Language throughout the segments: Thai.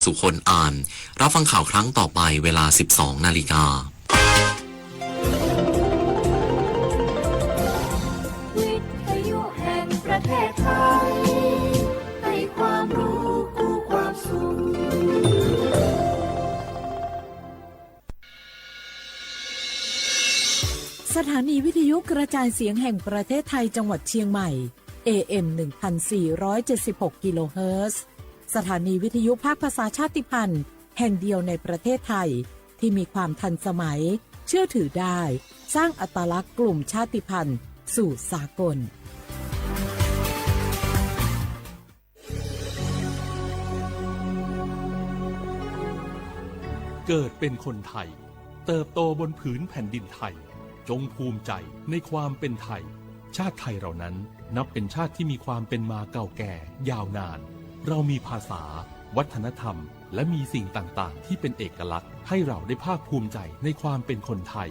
สุคนอ่านรับฟังข่าวครั้งต่อไปเวลา 12 นาฬิกาวิทยุแห่งประเทศไทยให้ความรู้คู่ความสุขสถานีวิทยุกระจายเสียงแห่งประเทศไทยจังหวัดเชียงใหม่ AM 1476 กิโลเฮิรตซ์สถานีวิทยุภาคภาษาชาติพันธุ์แห่งเดียวในประเทศไทยที่มีความทันสมัยเชื่อถือได้สร้างอัตลักษณ์กลุ่มชาติพันธุ์สู่สากลเกิดเป็นคนไทยเติบโตบนผืนแผ่นดินไทยจงภูมิใจในความเป็นไทยชาติไทยเรานั้นนับเป็นชาติที่มีความเป็นมาเก่าแก่ยาวนานเรามีภาษาวัฒนธรรมและมีสิ่งต่างๆที่เป็นเอกลักษณ์ให้เราได้ภาคภูมิใจในความเป็นคนไทย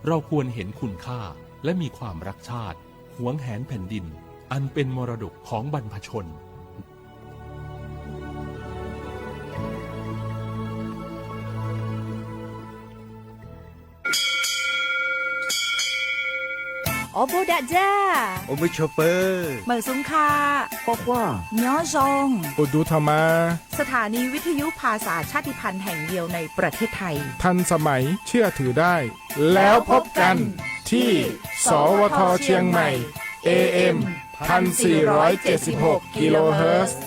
เราควรเห็นคุณค่าและมีความรักชาติหวงแหนแผ่นดินอันเป็นมรดกของบรรพชนโอโบดะจ้าโอมิชเปอร์เหมอซุงคาบอกว่าย้อซงอุดูธรรมาสถานีวิทยุภาษาชาติพันธุ์แห่งเดียวในประเทศไทยทันสมัยเชื่อถือได้แล้วพบกันที่สวทเชียงใหม่ AM 1476 กิโลเฮิรตซ์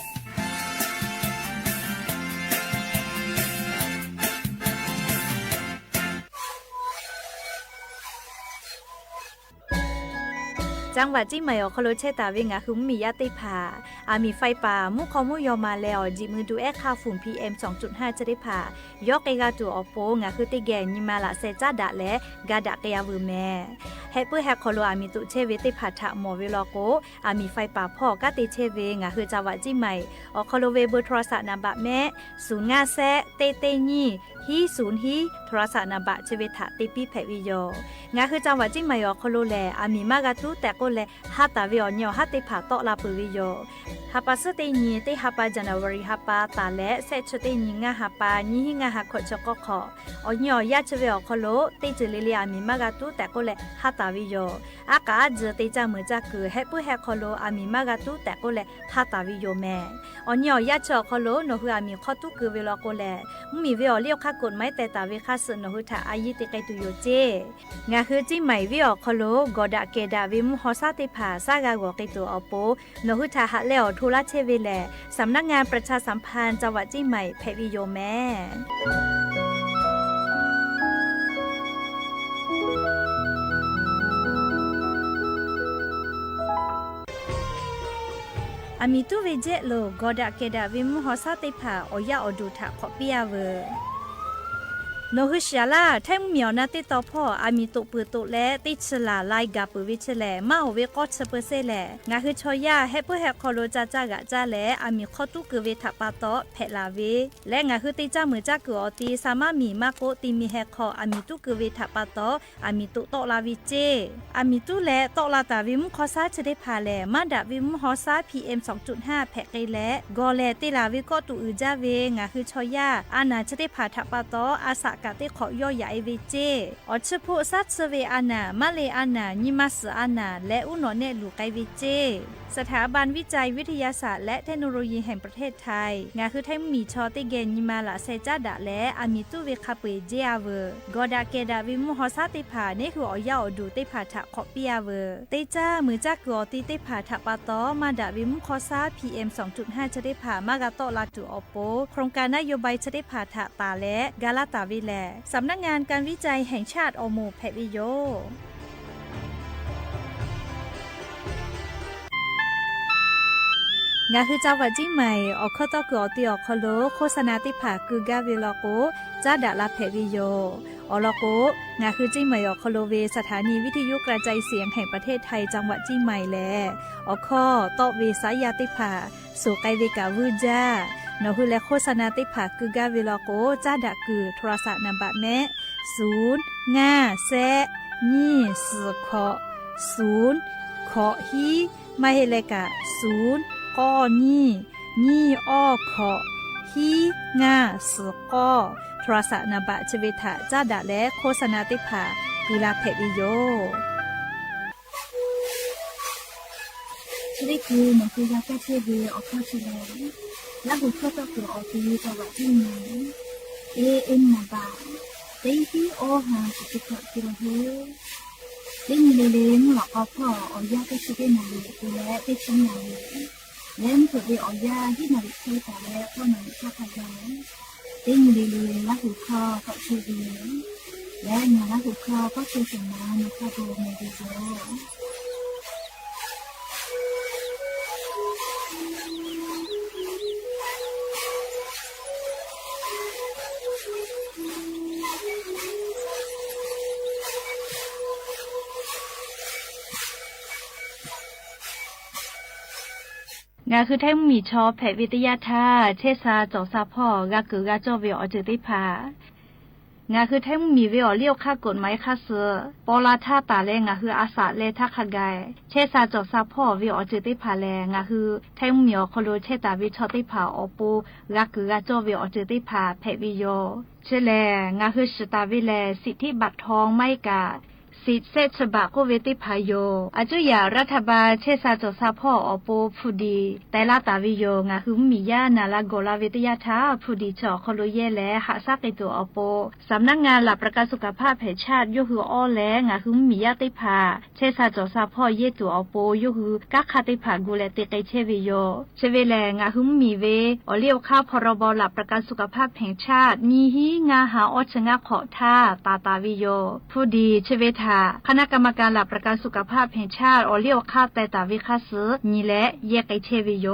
จังหวัดจิมายอคโลเชตาเวงาคือมียาติผาอามีไฟป่ามุขอมุยอมาแล้วจิมือดูแอค่าฝุ่น PM 2.5 จะได้ผายอกเกกาตัวอโปงาคือติแกนิมาละเซจ้าดะและกาดะเกยาวูแม่เฮปื้อแฮคโลอามีตุเชเวติผาทะหมอเวลโกอามีไฟป่าพ่อกะติเชเวงาคือจังหวัดจิมายอคโลเวเบอร์โทรศัพท์นำบะแม่050เตเตญีฮี0ฮีโทรศัพท์นำบะเชเวทะติปีแพวิโยงาคือจังหวัดจิมายอคโลแลอามีมากาตุแต่ก็แลฮาตาวิอญอฮัตติผาโตลาปุวิโยฮาปาสเตญีเตฮาปาจันวารีฮาปาตาและเซชเตญีงาฮาปาญีหิงาฮาขชกขอญอยาชเวอคโลเตจิเลเลียมีมากาตุแต่ก็แลฮาตาวิโยอากาจเตจามือจักคือเฮปุเฮคโลอามีมากาตุแต่ก็แลฮาตาวิโยแม่อญอยาชคโลโนฮือามีขอตุคือเวลาโกแลมีเวอเลียวคากฎไม้แต่ตาเวคาสโนฮืทาอายิติไกตุโยเจงาคือจิไหมเวอคโลกอดะเกดาวิมฮอซาติผาซากากอกิตัวอโปโนหุทาหะแล้วทุลาเชเวแลสำนักงานประชาสัมพันธ์จังหวัดจิไหมแพวิโยแม่อามิตุเวเจโลกอดะเกดาวิมฮอซาติผาโอยาอดูทะขอปิยาเวโนฮุชยาลาไทมเมียวนาติตอพ่ออามีตุปือตุและติชลาไลกาปืวิชแลมาเวกอดเซเปเซแลงาคือชอยาเฮปเฮคอโลจาจากะจาแลอามีขอตุกเวทะปาโตเพลาเวและงาคือติจามือจักอตีสามามีมาโกติมีเฮคออามีตุกเวทะปาโตอามีตุโตลาวิเจอามีตุและโตลาตาวิมคอซาเชเดพาแลมาดาวิมฮอซา PM 2.5 แพกไกและกอแลติลาวิกอตุอืจาเวงาคือชอยาอานาเชเดพาทะปาโตอาสกาติขอย่อยาเอเวเจอชโพซัตเซเวอานามาเลอานานิมัสอานาและอุโนเนลูไกเวเจสถาบันวิจัยวิทยาศาสตร์และเทคโนโลยีแห่งประเทศไทยงาคือไทยมีชอติเกนิมาละเซจาดะและอามิตุเวคาเปเจอาเวกอดาเกดาวิมฮอซาติผาเนคืออยาอดูติผาทะขอปิยาเวเตจ้ามือจักกอติติผาทะปาตอมาดาวิมคอซา PM 2.5 จะได้ผามากาโตลาตุอโปโครงการนโยบายจะได้ผาทะตาและกาลาตาวิแลสำนักงานการวิจัยแห่งชาติอโมแพวิโยงาคือจังหวัดจิไหมอคตกอติอคโลโฆษณาติผาคือกาเวลโกจาดะลาแพวิโยอลโกงาคือจิไหมอคโลเวสถานีวิทยุกระจายเสียงแห่งประเทศไทยจังหวัดจิไหมแลอคอตอเวสายาติผาสุไกเวกาวูจานคือและโฆษณาติผาคือกาเวลโกจาดะคือโทรศัพท์นำบะแม่0 5 แซนี่4ขอ0ขอฮีมาเฮเลกะ0ก้อนี่อ้อขอฮ ฮีงาสก็โทรศัพท์นบะชเวทะจ้าดะและโฆษณาติผากุลาเพวิโยชีวิตคือมันคือยาแก้เชื้อวีออกข้าวชิลและบุคคลตัวตัวออกทีจังหวัดที่ไหนเอ็มมาบาเต็งที่โอหาสุดที่กิโลเฮเล่นเล่นหลอกเอาพ่อออยาแก้เชื้อวีนาลีตัวและได้ชิ้นนาลีเล่นตัวเดียวออยาที่นาลีใช้แต่แล้วก็นาลีชาขยายเล่นเล่นและบุคคลก็เชื้อวีและงานและบุคคลก็เชื้อสมานในข้าวโพดในดีโซงาคือแท่งมีชอแผวิทยาท่าเชษาจอซาพ่อกากือกาจอเวออจืติพางาคือแท่งมีเวอเลี้ยวค่ากฎหมายค่าเสือปอลาท่าตาแลงาคืออาสาเลทักขกายเชษาจอซาพ่อเวออจืติพาแลงาคือแท่งมีอคโลเชตาวิชอติพาออปูกากือกาจอเวออจืติพาแผวิโยเชแลงาคือสตาวิแลสิทธิบัตรทองไม่กาสิทธิเศษฉบับโคเวติพายโยอาจุยารัฐบาลเชษาจอซาพ่ออโปผู้ดีแต่ละตาวิโยงาคือมีญานาลาโกลาวิทยาทาผู้ดีเจาะคโลเยและหาซักในตัวอโปสำนักงานหลักประกันสุขภาพแห่งชาติยคืออ้อแลงาคือมีญาติพาเชษาจอซาพ่อเยตัวอโปยคือกักคาติพากูแลติไกเชวิโยเชเวแลงาคือมีเวอเลี้ยวข้าพรบหลักประกันสุขภาพแห่งชาติมีฮีงาหาอชงะขอท่าตาวิโยผู้ดีเชเวทาคณะกรรมการหลักประกันสุขภาพแห่งชาติอเลียวค่าแต่ตาวิคาสือนี่แหละแยกไอเชวิโย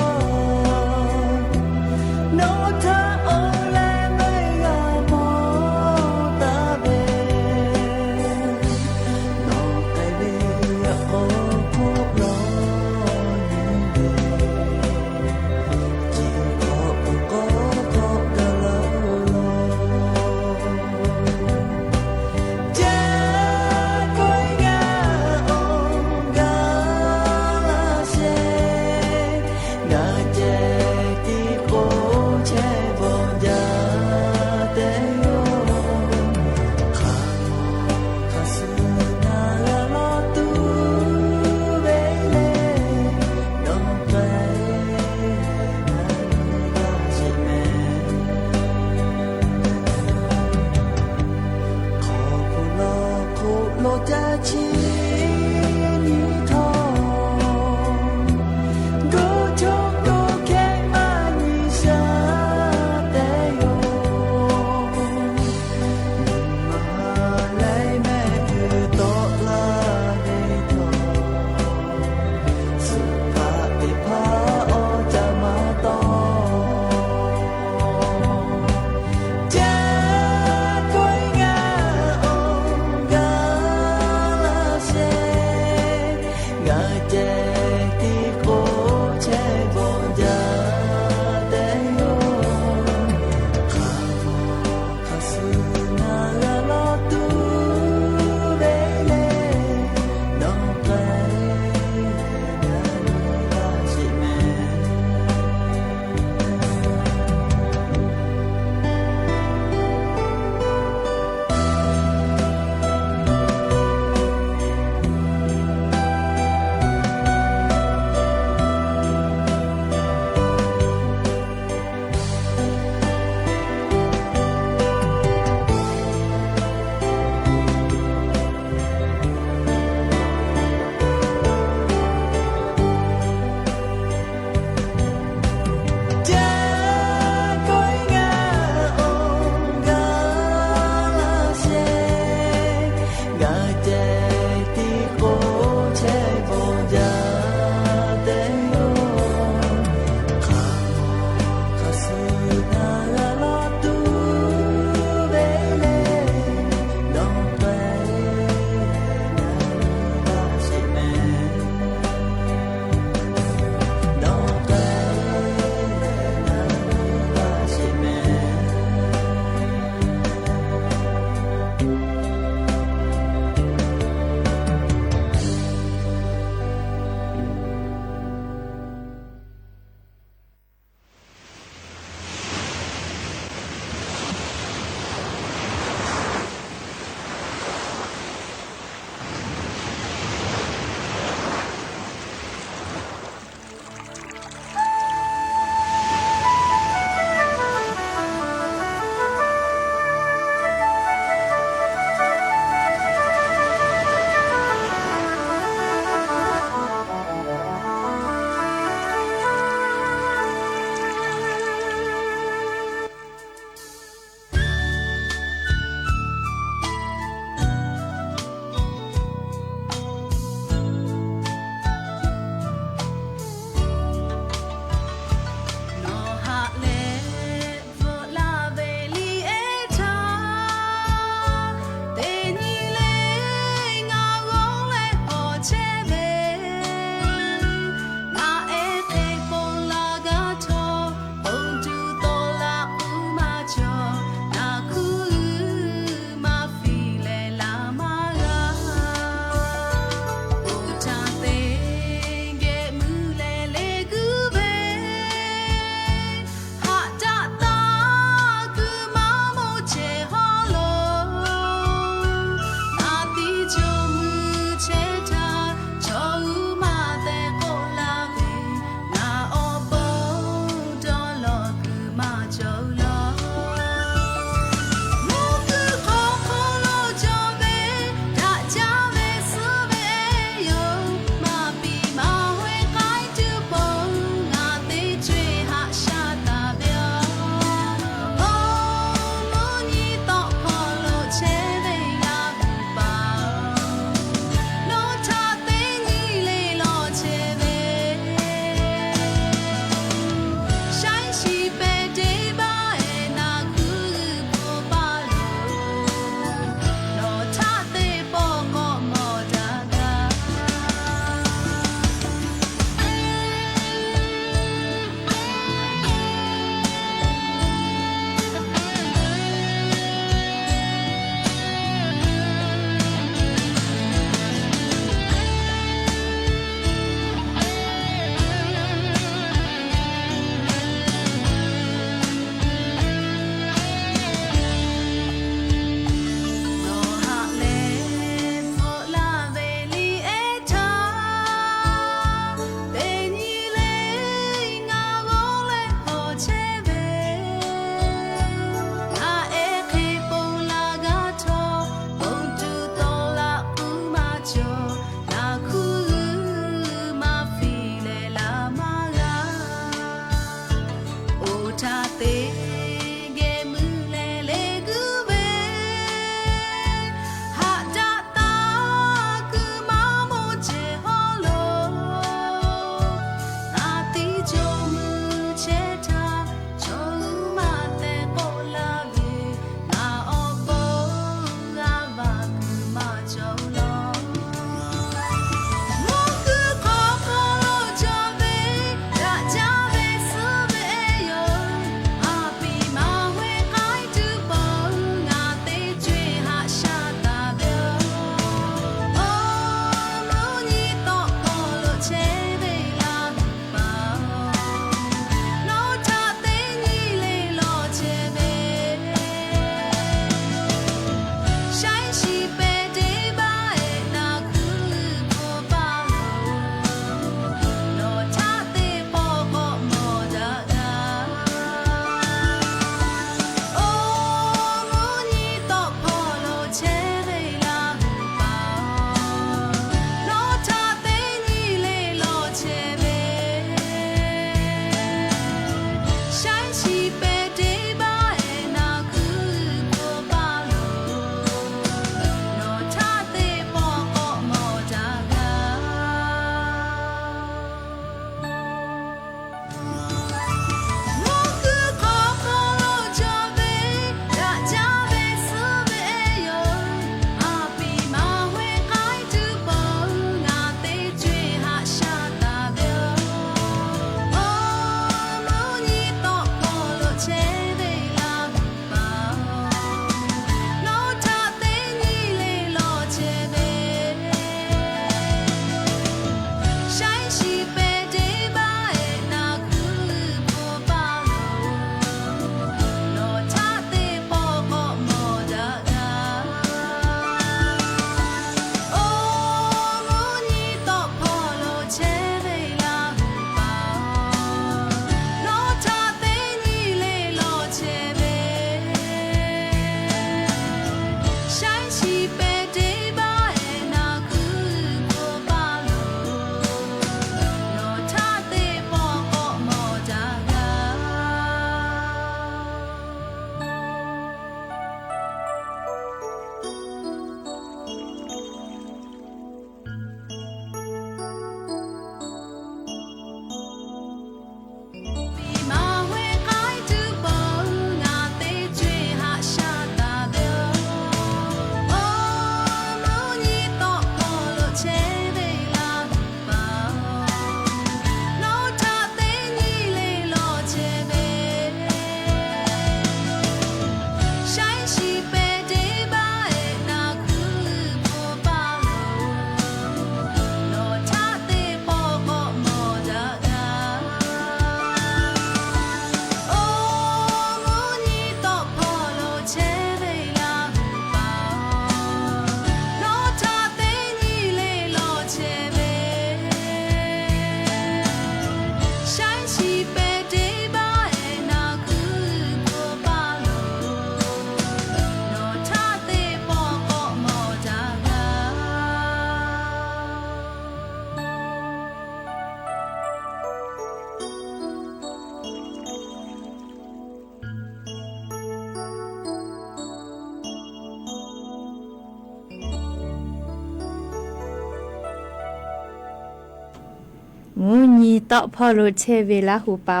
มูนีตอพอโรเชเวลาหูเปา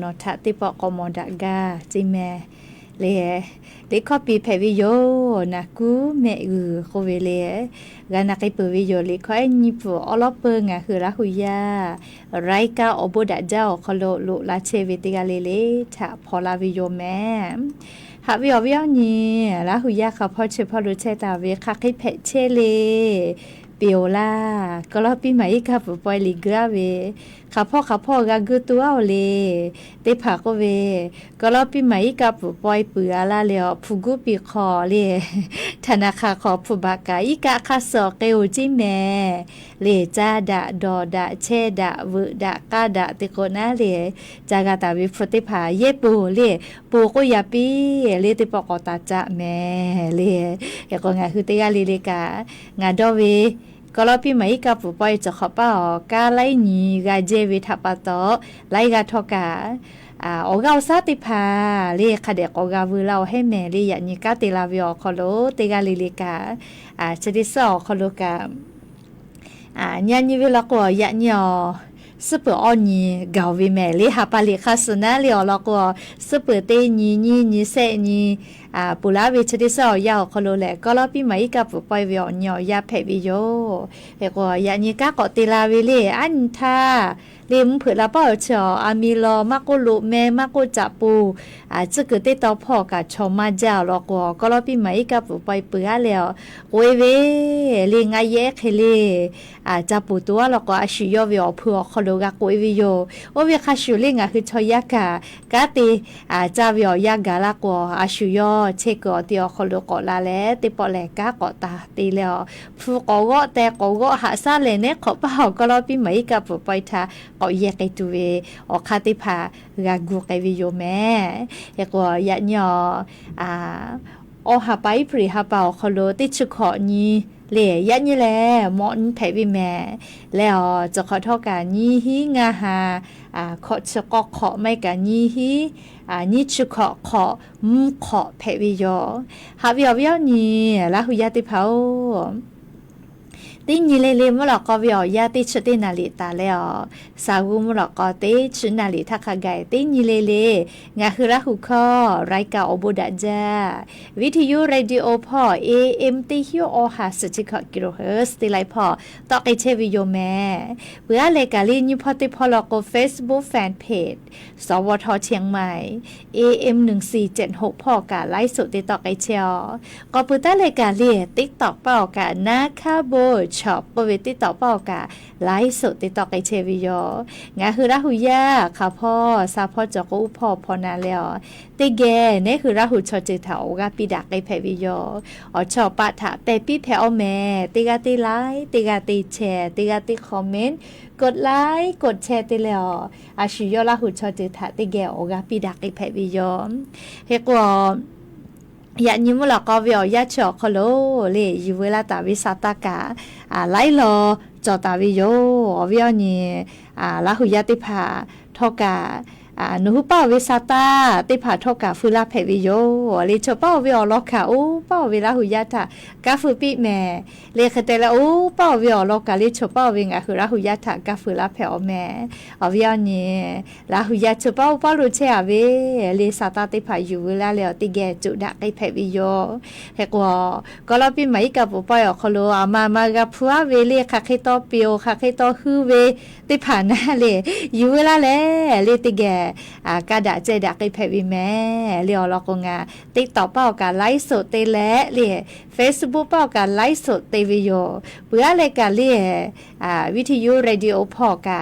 นอทะติปอกอมอดากาจิแม่เลคอปีเพวิโยนากูเมอือโคเวเลกานาไกเปวิโยเลคอยนิปูอลอเปงะคือราหุยาไรกาอโบดะเจ้าคโลลุลาเชเวติกาเลทะพอลาวิโยแม่หาวิอวิอนี่ราหุยาเขาพอเชพอรู้เชตาเวคักให้เพเชเลเปียวล่าก็รอปีใหม่กับปอยลิกราเวข้าพ่อกากุตัวเอาเลยเตผาก็เวก็รอปีใหม่กับปอยเปือลาแล้วผู้กุปีคอเลยธนาคารขอผู้บากาอีกะคาสอเกวจิแม่เลจ้าดะดอดะเชดะวึดะกาดะติโกนาเลจากาตาวิฟติผาเยปูเลปูก็ยาปีเลติปอกตาจะแม่เลยก็งาคือเตยาลีเลกางาดอเวก็รอพี่ไหมกับผู้ปอยจะขอป้ากาไลนีกาเจวิทัปโตไลกาทอกาโอกาซาติพาเรียกเด็กโอกาวิเราให้แม่เรียนี่กาติลาวิโอคอโลเตกาลิลิกาชดิสอคอโลกาญาณิเวลาก็ยะญอสเปออนีกาวิแม่ลิฮาปาลิคาสนาลิอลก็สเปเตนีเซนีปุลาวิชดิสอยาวคอโลแลก็รอปีใหม่กับปอยวิญญอยาเพวิโยเฮก็ยานี่กากอติลาวิเลอันทาเลมเผือละเป้าเฉออามีลอมากโกลุแม่มากโกจับปูจะเกิดได้ต่อพ่อกับชอมาเจ้าแล้วก็รอปีใหม่กับปอยเปื้อแล้วโวยเวเลงายแยกเฮเลจับปูตัวแล้วก็อาชิโยวิอเผือคอโลกาโกวิโยโอเวคาชิเลงคือชอยากากาติจาวิอยากาละก็อาชิโยเชกอติอคอโลกอลาแลติปอแลกากอตาตีแล้วผู้กอแต่กอหาซาเลเนขอเปล่าก็รอปีใหม่กับปอยทาก็แยกไอตัวอคาติพากากูไกวิโยแม่ยกว่ายะญออหาไปปริหาเป่าคอโลติชุขอนี้เหล่ยะนี่แลมอนไผวิแม่แล้วจะขอเท่ากันนี้ฮิงาหาขอชกขอไม่กันนี้ฮินี่ชุขอขอไผวิโยหาวิวนี่ละหุยาติเผาตินี่เลมลอกก็วิอยาติชตินาลิตาแล้วสาวุมลอกก็ติชนาลิทักไกตินี่เลงาคือละหุคอรายการอบุดาจาวิทยุเรดิโอพ่อ AM ติฮิโอหา60กิโลเฮิรตซ์ติไลพ่อตอกไอเชวิโยแม่เพื่อเลกาลีนิพอติพอลอกก็ Facebook Fan Page สวทเชียงใหม่ AM 1476พ่อกาไลฟ์สดติตอกไอเชอก็ปุตตะเลกาลีติ๊กตอกเป้ากานาคาโบชอบปวิติต่อเป้ากาไลฟ์สดติดต่อไกเชวิโยงาคือราหุยาค่ะพ่อซาพ่อจอกอุพ่อพอนาแล้วติแกเนี่ยคือราหุชอจิเถากาปิดักไกเพวิโยชอบปะถะเปปี้แพอแม่ติกาติไลค์ติกาติแชร์ติกาติคอมเมนต์กดไลค์กดแชร์ติแล้วอาชิโยราหุชอจิถะติแกโอกาปิดักไกเพวิโยเฮกว่ายานิมุลก็วิอยาชอคโลเลยูเวลาตาวิสาตากาไลโลจอตาวิโยวิอนี่ลาหุยาติภาทอกานูฮูป้าวิสาตาติภาทอกาฟุลาเพวิโยเลชป้าวิอลอกาอูป้าวิลาหุยาตากาฟุปิแม่เลคเตละอูป้าวิอลอกาเลชป้าวิงาคือลาหุยาตากาฟุลาเพอแม่วิอนี่ลาหุยาชป้าป้าลุเชอเวเลสาตาติภายูเวลาเลอติแกจุดะไกเพวิโยเฮกว่าก็ลอปิไหมกับปอยอคโลมากะพัวเวเลคาเคโตเปียวคาเคโตฮือเวติภานาเลยูเวลาเลติแกกาดะเจดะไกเพวิแม่เลียวลอกงาติ๊กต็อกเป้ากาไลฟ์สดเตและเลี Facebook เป้ากาไลฟ์สดเตวิโยเปื้อเลยกาเลีวิทยุเรดิโอพ่อกา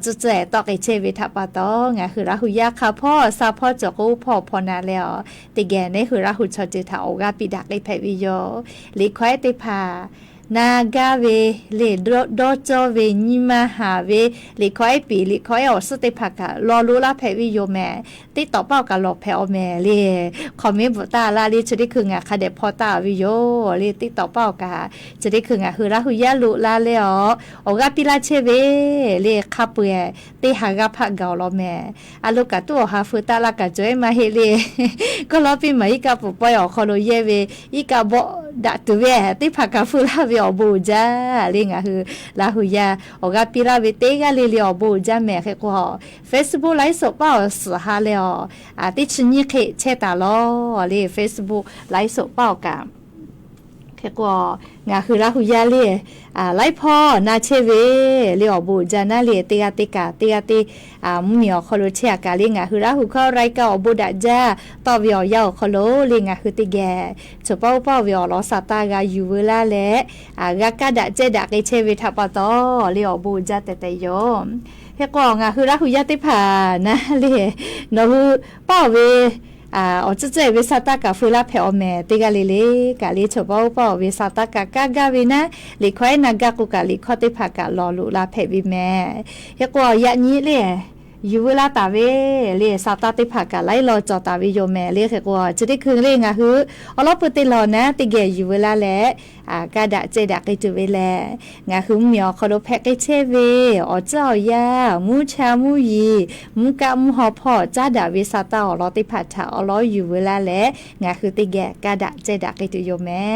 จะแจตอกไอเชวิทัปะตองาคือราหุยาค่ะพ่อซาพ่อจกูพ่อพอนาแล้วติแกเนี่ยคือราหุชอจิตาโอกาปิดักไกเพวิโยลิควายติพานากาเวเลโดโจเวนิมาหาเวลิคอยปีลิคอยอสติภากะรอรู้ละเพวิโยแม่ติต่อเป้ากะรอเพอแม่เลคอมเมนต์บ่ตาลาลิจะได้คืองะคาเดพอตาวิโยเลติต่อเป้ากะจะได้คืองะคือราหุยาลุลาเลอโอกาปิลาเชเวเลคาเปติหากะภากะรอแม่อะลูกะตัวหาฟุตาลากะจอยมาเฮเลก็รอปีใหม่กะปปอยอคอโลเยเวอีกะบ่ดะตุเวติภากะฟุลาเว วิอบูจ้าเรื่องคือลาหุยาโอกาปิราเวเตกาเลเลอบูจ้าแม่แค่ก็ Facebook ไลฟ์สดเป้าสหาแล้วติชนี่เคเชตาลอเลย Facebook ไลฟ์สดเป้ากะแค่ก็งาคือลาหุยาเลยไลฟ์พ่อนาเชเวเลอบูจ้านาเลเตกามุมีอคอโลเชียกาลิงาคือลาหุเข้าไรกาอบูดาจ้าต่อวิอยาวคอโลลิงาคือติแกฉเป้าวิอลอสาตากาอยู่เวลาและกากาดาเจดาเกเชเวทัปตอเลอบูจ้าแต่โยมเฮกองคือลาหุยาติผานะเลนอคือป้าเวอจะเวสาตากาฟูลาเพอแม่ติกาลิเลกาลิฉเป้าเวสาตากากาเวนะลิควายนากากุกาลิคอติผากาลอลุลาเพวิแม่เฮกอยะนี้เลอยู่เวลาตาเวเลสาตาติผากาไลรอจอตาเวโยแม่เลเขกว่าจะได้คืนเลงะคืออลอปติรอนะติเกอยู่เวลาแลกาดะเจดะกิจุเวแลงะคือมีอคอโลแพกเชเวอเจ้ายามูชามูยีมูกะมูหอพอจ้าดาเวสาตาอลอติผาถาอลออยู่เวลาแลงะคือติแกกาดะเจดะกิจุโยแม่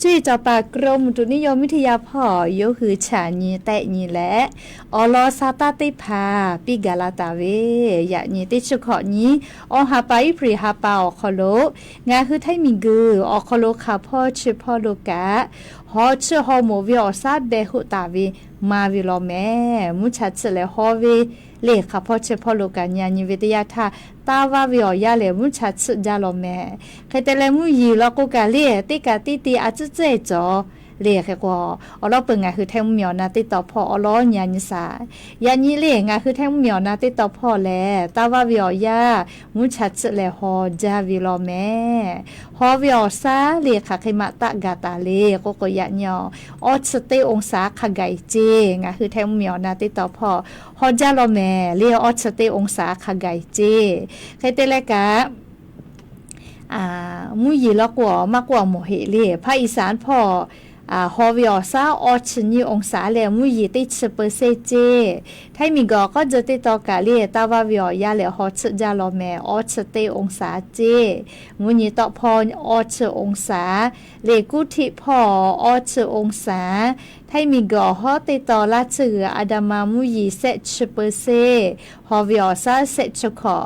จุยจอปากรมตุนิยมวิทยาพ่อโยคือฉาญีแตะญีและอลอสาตาติผาปิกาลาตาเวยะญีติชุขอญีอหาไปพริหาปาอคอโลงะคือไทมิงืออคอโลคาพ่อชื่อพ่อโลกะฮอชื่อฮอโมวิอซาเบหุตาวีมาวิโลแม่มุชัดเลฮอวีเลขาพ่อชื่อพ่อโลกะญาณิวิทยาธาตาวาวิอยาเลมุชัดจาโลแม่เคเตเลมุยีลกุกะเลติกะติอาจเจจอเลขกว่าอลอเปิงงาคือแท่งเหมียวนาติต่อพ่ออลอญาณิสายาญิเลงาคือแท่งเหมียวนาติต่อพ่อแลตาวาวิอยามุชัดเลฮอจาวิโลแม่ฮอวิอซาเลขาเคมะตะกาตาเลโกโกยะญอออสเตองศาขไกเจงาคือแท่งเหมียวนาติต่อพ่อฮอจาโลแม่เลออสเตองศาขไกเจใครเตเลกะมุยีลกว่ามากกว่าโมเหเลภาคอีสานพ่อฮอวิอซาออชนีองศาแลมุยติชเปอร์เซเจไทมิกก็จะติดต่อกาเลตาวาวิอยาแลฮอชจาโลแมออชเตองศาเจมุยตอพอออชองศาเลกุทิพอออชองศาไทมิกฮอติต่อลาเชืออาดามามุยเซชเปอร์เซฮอวิอซาเซชขอ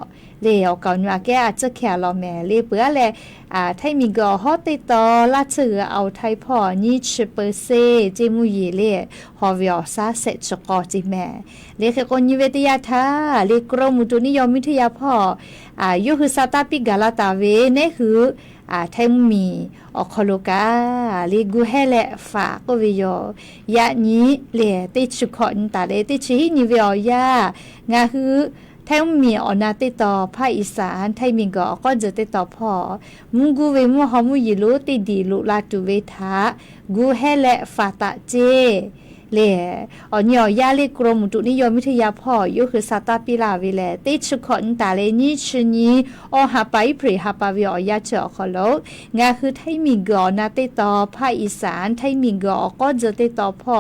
เลอก่อนว่าแกอาจจะแค่รอแม่เลเปื้อแลไทยมีกอฮอติตอลาเชือเอาไทยพ่อนี่ชิเปอร์เซจิมุยีเลฮอวิอซาเซชกอจิแม่เลขกนิเวทยาธาเลกรมอุตุนิยมวิทยาพ่อยุคือซาตาปิกาลาตาเวเนคือไทยมีอคโลกาลีกูเฮเลฝากวิโยยะนี้เลติชุขอนตาเลติชินิเวอยางาคือไทยมีอนาติต่อภาคอีสานไทยมีก็จะติดต่อพ่อมุงกูเวมุฮามุยิลุติดีลุลาตุเวทากูเฮเลฟาตะเจเลญอยาเลกรมอุตุนิยมวิทยาพ่อยุคือซาตาปิลาวิเลติชุขอนตาเลนิชนีอหาไปพริหาปาวิอยาเจอคอโลงาคือไทยมีกอนาติต่อภาคอีสานไทยมีก็จะติดต่อพ่อ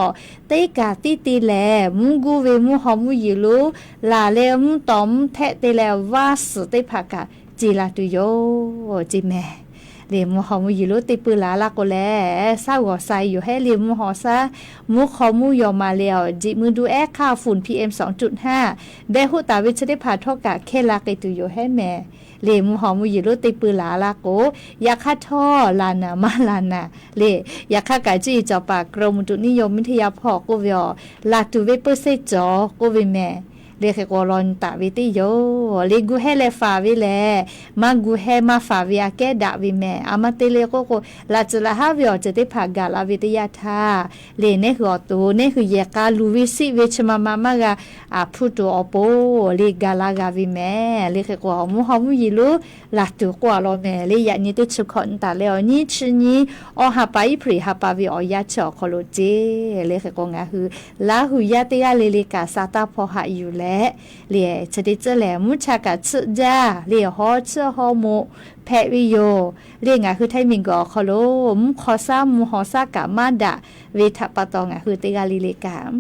เตกาติแลมุงกูเวมุฮามุยิลุลาเลมุตอมแทเตแลวาสติภากาจิลาตุโยจิแม่เรียมหอมุยิลุติปืลาลาโกแลซาหัวไซอยู่ให้เรียมหอซามุขอมุยอมาเลียวจิมือดูแอค่าฝุ่น PM 2.5 เบหุตาวิชได้ผ่าทอกะเคลาเกตุโยให้แม่เลมหอมุยิลุติปืลาลาโกยาคาท่อลานามาลานาเลยาคากาจีจอปากกรมอุตุนิยมวิทยาพ่อโกเวอลาตุเวเปอร์เซจอโกเวแม่เลขกอลอนตาวิติโยเลกูเฮเลฟาวิเลมากูเฮมาฟาวิอาเกดาวิแม่อามาเตเลโกโกลาจลาฮาวิอจะได้ผากาลาวิทยาธาเลเนคืออตูเนคือเยกาลูวิสิเวชมามามากาพุตุอโปเลกาลากาวิแม่เลขกอมุฮามุยิลุลาตุกวาลอแม่เลยานิติชุขอนตาเลอนี่ชนีอหาไปพริหาปาวิอยาชอคอโลเจเลขกองาคือลาหุยาเตยาเลกาซาตาพอหาอยู่และเลียจะได้เจอแหลมุชากะชื่อจ้าเลียฮอชื่อฮอโมแพวิโยเรียงคือไทยมิงกอคอโลมุขอซามุฮอซากะมาดะเวทปะตองคือเตกาลิเลกาม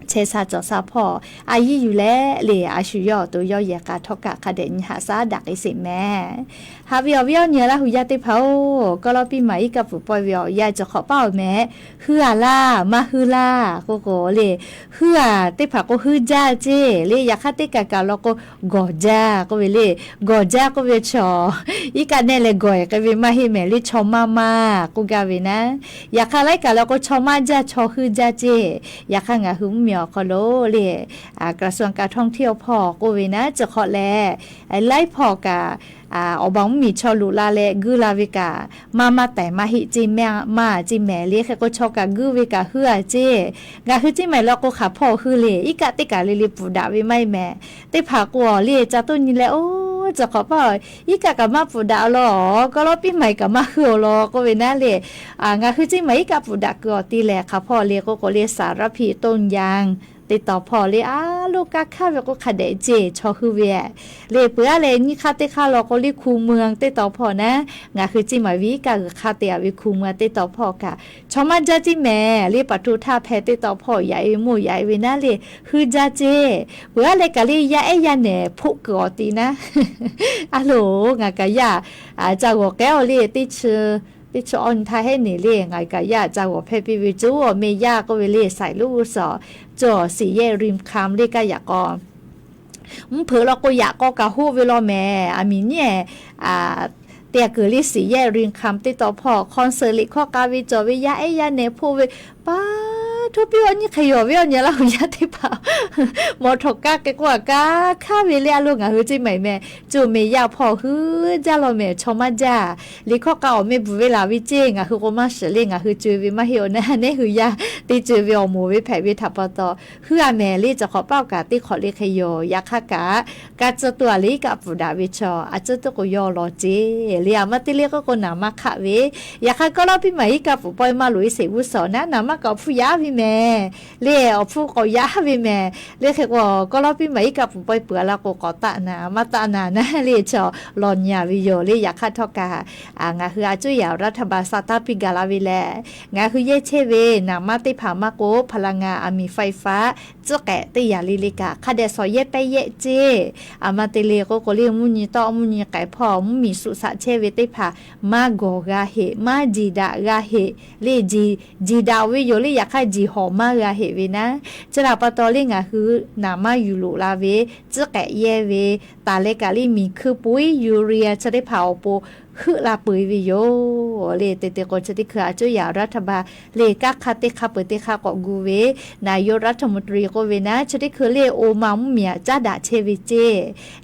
เช ซาจอซาพ่ออายุอยู่แล้วเลยอาชุยอตัวยอยากาทกะคาเดนหาซาดักไอสิแม่ฮาวิอวิอเนี่ยละหุยาติเผาก็รอปีใหม่กับผู้ปอยวิอยาจะขอเป้าแม่ฮือล่ามาฮือล่าโกโกเลยฮือติผาก็ฮือจ้าเจเลยอยากคาติกะกะแล้วก็กอจ้าก็เวเลยกอจ้าก็เวชออีกาเนเลยกอยก็เวมาให้แม่ลิชอมากูกาเวนะอยากคาไลกะแล้วก็ชอมาจ้าชอฮือจ้าเจอยากคางะหุมเหมียวคอโลเลยกระทรวงการท่องเที่ยวพ่อกูเวนะจะขอแลไอ้ไล่พ่อกะอบางมีชอลุลาเลกูลาวิกามาแต่มาหิจิแม่มาจิแม่เลี้ยแค่ก็ชอกะกูวิกาเฮือเจกะคือจิแม่แล้วก็ขาพ่อคือเลยอีกะติกะลิปูดาวิไม่แม่ติผากวเลี้ยจะต้นนี้แล้วโอ้จะขอพ่ออีกะกะมาปูดาหรอก็รอปีใหม่กะมาคือหรอก็เวน่าเลยงะคือจิแม่อีกะปูดากอตีแลขาพ่อเลี้ยก็เลี้ยสารพีต้นยางติดต่อพอเลยลูกกะข้าวก็ขัดเดเจชอคือเวียเลยเปื่อเลยนี่ข้าติข้าเราก็รีคูเมืองติดต่อพอนะงาคือจิมาวิกะข้าเตียวิคูเมืองติดต่อพอกะชอมาจ้าจิแม่เลยปัทุท่าแพติดต่อพอใหญ่หมู่ใหญ่เวน่าเลยคือจ้าเจเปื่อเลยกะเลยยาเอยาเน่พุกอตีนะอะโหลงากะยาจ้าหัวแก้วเลยติชื่อติชอนไทยให้หนีเลี้ยงไงกะยาจ้าหัวเพปิวิจูเมย่าก็เวเล่ใส่ลูกสอจ่อสีแยริมคำเรียกอยากกอเผื่อเราก็อยากก็กะฮู้เวลาแม่มีเนี่ยเตียเกลิสีแยริมคำติดต่อพอคอนเสิร์ตลิข้อกาวิจอวิยายาเนพูเวป้าทุบวันนี้ขยอวิอันนี้เราอยากที่เผามอถกกะกว่ากะข้าเวเลียลูกอ่ะฮือจิใหม่แม่จูเมยาพอฮือจ้าเราแม่ชมาจ้าลิข้อกาไม่บุเวลาวิเจงอ่ะคือก็มาเสลียงอ่ะคือจูวิมาเหียวนะเนี่ยคือยาตีจูวิอหมูวิแผ่วิทับปตอคืออาแม่ลิจะขอเป้ากะตีขอลิขยอยาคากะกะจะตัวลิกับปุดาวิชออาจจะตัวก็ยอรอเจเลียมาติเลียก็คนหนามาขะเวยาคาก็เราพี่ใหม่กับปุปอยมาลุยเสวุสอนะหนามากับผู้ยาพี่แม่เลี้ยผู้ก็ยาพี่แม่เลี้ยแค่ว่าก็เราพี่ใหม่กับปุปอยเปื่อแล้วก็ตะนามาตะนานะเลี้ยชอหลอนยาวิโยเลี้ยอยาคาทอกางาคืออาจุยารัฐบาลซาตาปิกาลาวิแลงาคือเยเชเวนามาติผามาโกพลังงานมีไฟฟ้าเจ้าแก่ติยาลิลิกาคาเดซอยเยไปเยเจมาติเลก็เลี้ยมุนีต่อมุนีไก่พ่อมุมีสุสะเชเวติผามาโกกาเฮมาจีดากาเฮเลี้ยจีดาวิโยเลี้ยอยากให้จีหอมมากาเฮเวนะจะลาปตอเลี้ยงาคือนามาอยู่ลุลาเวเจ้าแก่เยเวตาเลกาลิมีคือปุ๋ยยูเรียจะได้เผาปูคือลาปุยวิโยเลเตเตก็จะได้คืออาจุยารัฐบาลเลกักคาเตคาเปเตคาก็กูเวนายกรัฐมนตรีก็เวนะจะได้คือเลโอมามุเมียจ้าดาเชวิเจ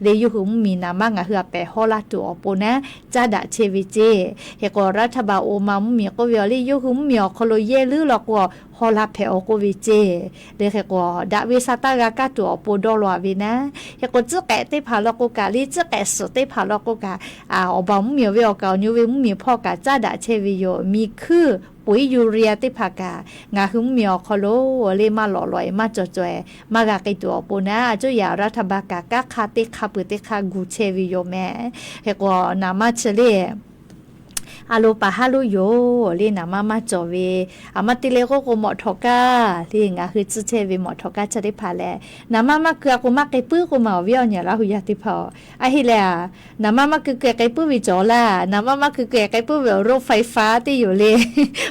เลยุหุมมีนามางะเฮือเปฮอลาตัวอปนะจ้าดาเชวิเจเฮก็รัฐบาลโอมามุเมียก็เวเลยุหุมเมียคโลเยลือลอกว่าฮอลาเพอโกวิเจเลเฮก็ดาวิซาตากากาตัวปดอลวาวินะเฮก็จะแกะเตพาลอกกาลิจะแกะสเตพาลอกกาอบามุเมียเวอเกานิวเวมุมีพ่อกาจ้าดาเชวิโยมีคือปุ๋ยยูเรียติภากางาหึมเมียวคโลเลมาหล่อลอยมาจ่อๆมากาไกตัวปูนะจุยารัฐบาลกากาคาติคาปุติคากูเชวิโยแม่เฮก็นามาเชเลอาลูปะฮาลูโยลีนามาจอเวอามาติเลก็กูหมอทอกาลีงาคือจุเชวิหมอทอกาจะได้พาแลนามาเกือกูมาไกปื้อกูมาเวียวเนี่ยละหุยาติพออะฮิเลนามาคือเกือไกปื้อวิจอล่ะนามาคือเกือไกปื้อเวรถไฟฟ้าที่อยู่เลย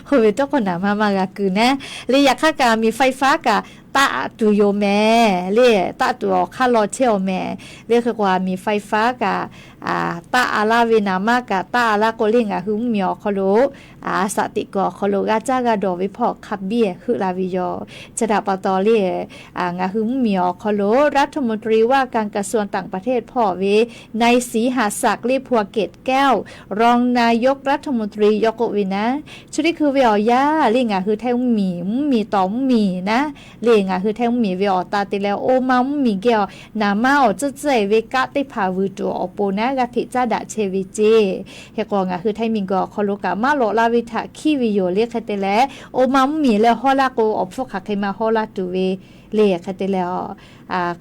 โหเวตก็นามากะคือนะเลยอยากค่ากามีไฟฟ้ากะตาตุโยแม่เล่ตาตัวคาร์ลเชลแม่เรียกว่ามีไฟฟ้ากะตาอาลาเวนามากะตาอาลาโกลิงะหึมเมียวคโลสติกอคโลกาจากะดอวิพอคับเบียคือลาวิโยจะดาปตอเล่งะหึมเมียวคโลรัฐมนตรีว่าการกระทรวงต่างประเทศพ่อเวในศรีหาศักดิ์เรียพัวเกตแก้วรองนายกรัฐมนตรียกวินะชุดนี้คือเวียยาลิงะคือแทงมีตอมมีนะลิงะคือแทงมีเวียตาติแล้วโอมามีเกียวนามาอจะเจเวกะติพาวูตัวอปนะกะทิจ้าดาเชวิเจเฮกองะคือไทมิงกอคโลกะมาโลลาวิทาคีวิโยเรียกเตแลโอมามีแล้วฮอลาโกอพฟกะเคมาฮอลาตุเว เล่ค่ะแต่แล้ว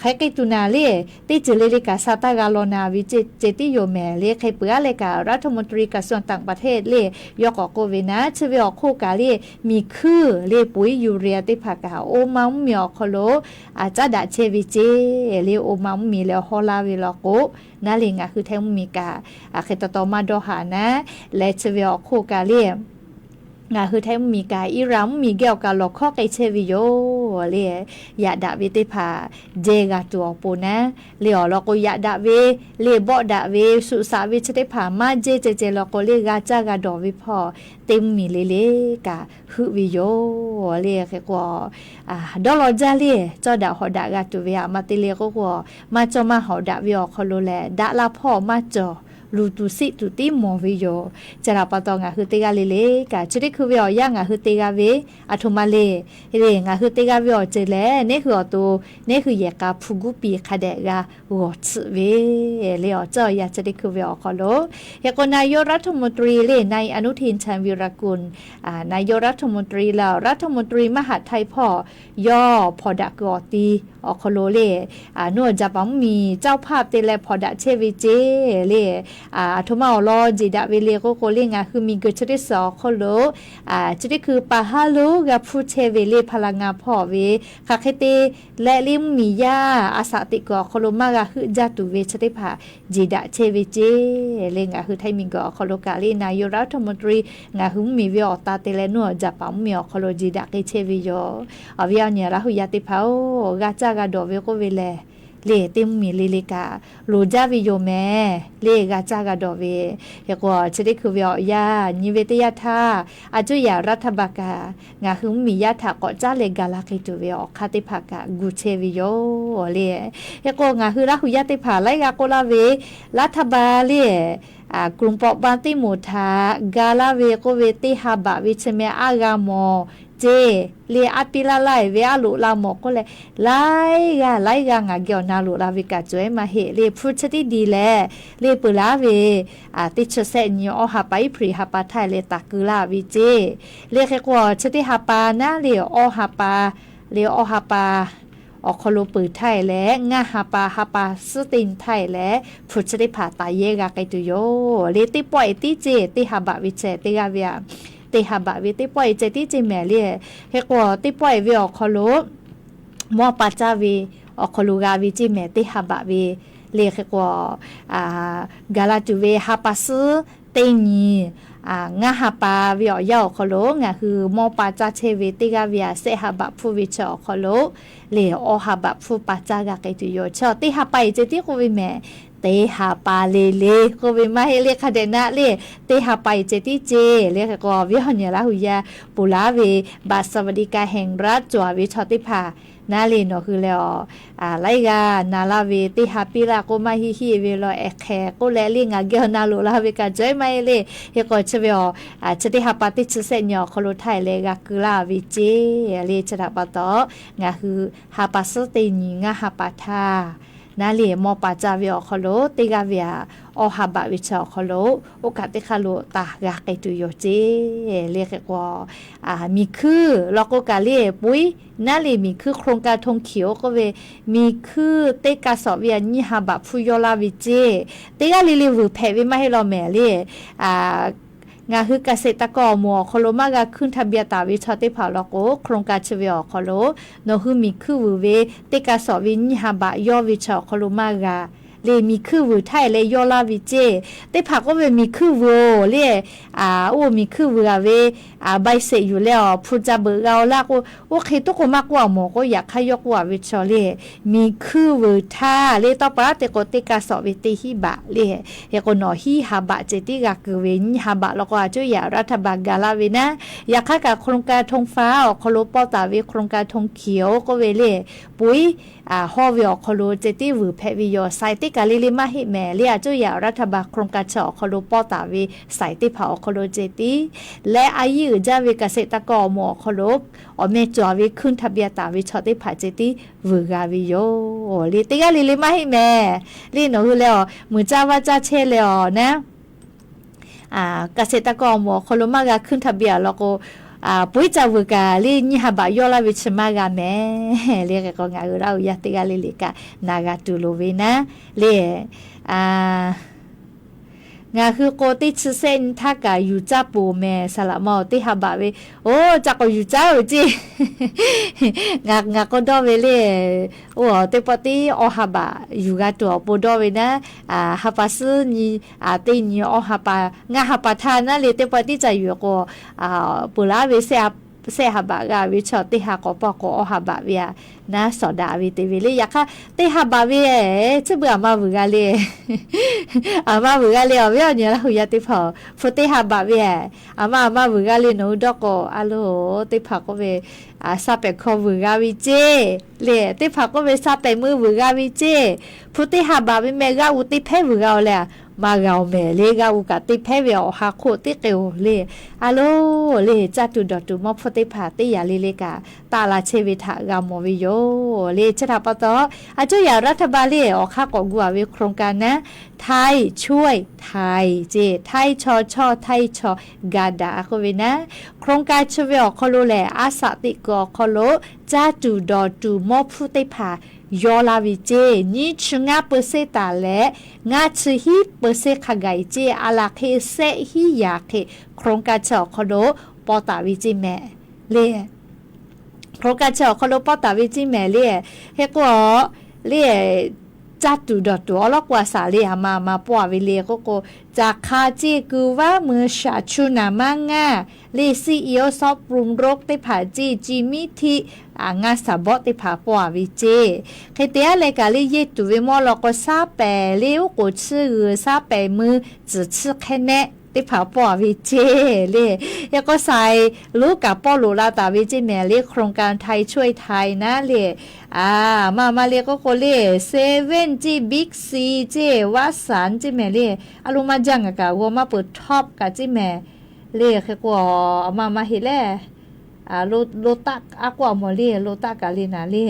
ใครไกตุนาเล่ติจิเลกาซาตากาโลนาวิเจติโยแมเล่ใครเปื้อเลการัฐมนตรีกระทรวงต่างประเทศเล่ยกโกเวนะชเวอโคกาเล่มีคือเล่ปุ๋ยยูเรียติภากาโอมัมมีอคโลจะดาเชวิเจเล่โอมัมมีแล้วฮอลาวิลโกนั่นเองคือแท้มีกาเคตตอมาโดหานะและชเวอโคกาเล่คือแท้มีกาอิรัมมีเกี่ยวกับลอกข้อไกเชวิโยเลียยาดาวิติภาเจกาตัวปูนะเลียลอกยาดาเวเลียบอดาเวสุสาวิชติภามาเจลอกเลียกาจากาดอวิพอเต็มมีเลกาฮึวิโยเลียแค่กว่าดอลจาเลียจอดาหอดากาตุเวียมาติเลียก็กว่ามาจอมาหอดาวิอคโลแลดาลาพ่อมาจอลูตุสิตุติมอวิโยจะราปตองคือเตกาเลกาจิริคือเวียยังคือเตกาเวอทุมาเลเรงคือเตกาเวียเจเลนี่คือตัวนี่คือแยกาพุกุปีคาเดกาโวตเวเลอเจ้ายาจิริคือเวียคอโลเฮกนายรัฐมนตรีเลในอนุทินชาญวีรกุลนายรัฐมนตรีแล้วรัฐมนตรีมหาดไทยพ่อย่อพอดากอตีอคโลเลนัวจะปั๊มมีเจ้าภาพเตเลพอดาเชวิเจเลทุมาอลอจิดาเวเลโกโกเลงคือมีเกิดชริสอคโลจะได้คือปาฮาโลกับผู้เชเวเลพลังงานพ่อเวคาเคเตและลิมมียาอาสาติกอคโลมากคือจัตุเวชได้ผาจิดาเชวิเจเลงคือไทยมีกอคโลกาลีนายรัฐมนตรีคือมีเวอตาเตเลนัวจะปั๊มมีอคโลจิดาเกเชวิโยอวิญญาณหุยาติภากาจากาดอเวโกเวเลเลติมมีลิกาลูจาวิโยแมเลกาจากาดอเวเฮกว่าจะได้คือเวียานิเวตยาธาอาจุยารัฐบากคือมียาถากอจาเลกาลาคิตุเวอคาติภากากุเชวิโยเลเฮกว่าคือรักหุยาติภาไลกาโกลาเวรัฐบาเลกลุ่มปอบานติมูทากาลาเวโกเวติฮาบะวิชเมอากามอเจเลียอปิลาไลเวอลุลาหมอกก็เลยไลกางาเกี่ยวนาลุลาวิกาจวยมาเหเลพูดชติดีแลเลปุลาเวติชเซญอหาไปพรีหาปาไทยเลตากุลาวิเจเลแค่กว่าชติหาปานะเลอหาปาเลอหาปาอคโลปือไทยและงาหาปาสตินไทยและพูดชติผาตายเยกาไกตุโยเลติปล่อยติเจติหาบะวิเจติกาเวียติหาบะวิติปล่อยเจติเจแม่เลียเฮกว่าติปล่อยเวอคโลมอปาจาวีอคโลกาวิจิแม่ติหาบะวีเลเฮกว่ากาลาตุเวหาปาซเตนีงาหาปาวิอยอคโลคือมอปาจาเชเวติกาเวียเซหาบะผู้วิชอคโลเลอหาบะผู้ปาจากาไกตุโยชอติหาไปเจติโกวิแม่เตหาปาเลโกวิมาเฮเลคาเดนะเลเตหาไปเจติเจเลก็วิหญละหุยาปุลาเวบาสวัสดิการแห่งรัฐจววิชอติภานาเลนคือแล้วไลกานาลาเวติหาปิลาโกมาฮิเวลเอแคโกแลลิงาเกนาโลลาเวกาจอยไมเลเฮก็เชเวอชติหาปาติชเซญอคโลไทยเลกากุลาวิเจเลชะปะตองาคือหาปาสติญิงาหาปาทานาเลมอปาจาเวอคโลติกาเวียอหาบะวิชอคโลโอกาติคาโลตากาไกตุโยเจเลกกว่ามีคือลอกกาเลปุ้ยนาเลมีคือโครงการทงเขียวก็เวมีคือเตกาสอเวียนิหาบะฟุยอลาวิเจเตกาลิลิวแพวิมาให้เราแม่เลคือเกษตรกรมัวโคโลมากขึ้นทะเบียนตาวิชาติภาลโกโครงการเชเวอโคโลโนคือมีคือเวเตกาสอวินิหาบะยอวิชาโคโลมากาเลมีคือวไทยเลยยอลาวิเจแต่ผักก็เวมีคือวเลโอ้มีคือวเวใบเสยอยู่แล้วพูดจะเบิกเอาละโอเคทุกคนมากกว่าหมอก็อยากให้ยกว่าวิชาเลมีคือวท่าเลต่อไปแต่ก็ติกาสอวิติฮิบะเลเฮก็หนอฮิฮาบะเจติกาเกเวนิฮาบะแล้วก็ช่วยอยากรัฐบาลกาลาเวนะอยากให้กับโครงการธงฟ้าออกโคโลปอตาเวโครงการธงเขียวก็เวเลปุ้ยฮอวิอโคโลเจติวแพวิโยไซติกาลิลิมาฮิแมเลียจุยารัฐบาลโครงการเฉาะโคโลปอตาวีไซติเผาโคโลเจติและอายุจะวิเกษตรกรหมอโคโลอเมจอวิขึ้นทะเบียนตาวิชอติผาเจติวกาวิโยลิติกาลิลิมาฮิแมลิโนคือแล้วมือจ้าว่าจ้าเชแล้วนะเกษตรกรหมอโคโลมากขึ้นทะเบียนแล้วก็ ปุ้ยจะวกาลีนี่ฮะบายอลาวิชมากาแม่เรียกก็งาเราอยากติกาลิกานากาตูโลเวนะเลงาคือโกติชเซนถ้ากาอยู่จ้าปูแม่สละมอติฮาบะเวโอ้จักก็อยู่จ้าจีงาก็ดอเวเลโอ้เตปติอฮาบะอยู่กาตัวปูดอเวนะฮาปาซึนี่ตินี่อฮาปางาฮาปาทานะเลเตปติจะอยู่ก็ปูลาเวเซฮาบะกาวิชอติฮาก็ปอก็อฮาบะเวียนะสอดาวิเตเวเลยอยากค่ะติฮาบะเวจะเบื่อมาบุกาเลมาบุกาเลเอาเวียเนี่ยละหุยติพอฟุติฮาบะเวมาบุกาเลโนดอกก็อะโลติพาก็เวซาเปคอบุกาวิเจเลติพาก็เวซาเปมือบุกาวิเจฟุติฮาบะเวเมกาอุติเพบุกาเลยมาเราแม่เลกาอุกติเพเวอฮาโคติเกวเลอะโลเลจัตุดอตุมอฟติพาติยาเลกาตาลาเชวิทากามวิโยเลชะทาปะตออาจอยารัฐบาลเลออกค่าก่อกัวเวโครงการนะไทยช่วยไทยเจไทยชอไทยชอกาดาโคเวนะโครงการช่วยออกคโลแลอาสาติกอคโลจัตุดอตุมอฟติพายอลาวิเจนี่ชงาเปเซตาและงาชฮิเปเซขกายเจอาลาเคเซฮิยาเคโครงการชอคโลปอตาวิเจแม่เลโครงการชอคโลปอตาวิเจแม่เลเฮก็เลจัตุดอตัวลกว่าสาเลมาปอวิเลก็จากคาเจกูว่ามือชาชุนามังงาเลซีอีโอซอปรุงรกได้ผ่าจีมิทีงาสาบอติผาปววิเจใครเตียเลยกาลีเยตุเวมอลก็ซาเปเลี้ยวกดชื่อซาเปมือจะชื่อแค่เนะติผาปววิเจเลยแล้วก็ใส่ลูกกับป้อลูลาตาวิเจแม่เรียกโครงการไทยช่วยไทยนะเลยมาเรียกก็คนเลยเซเว่นจีบิ๊กซีเจวัดสันจีแม่เลยอารมณ์มาจังกะว่ามาเปิดท็อปกับจีแม่เลยแค่กว่ามาเห็นแล้วโลตักอากว่าหมอเล่โลตักกาลีนาเล่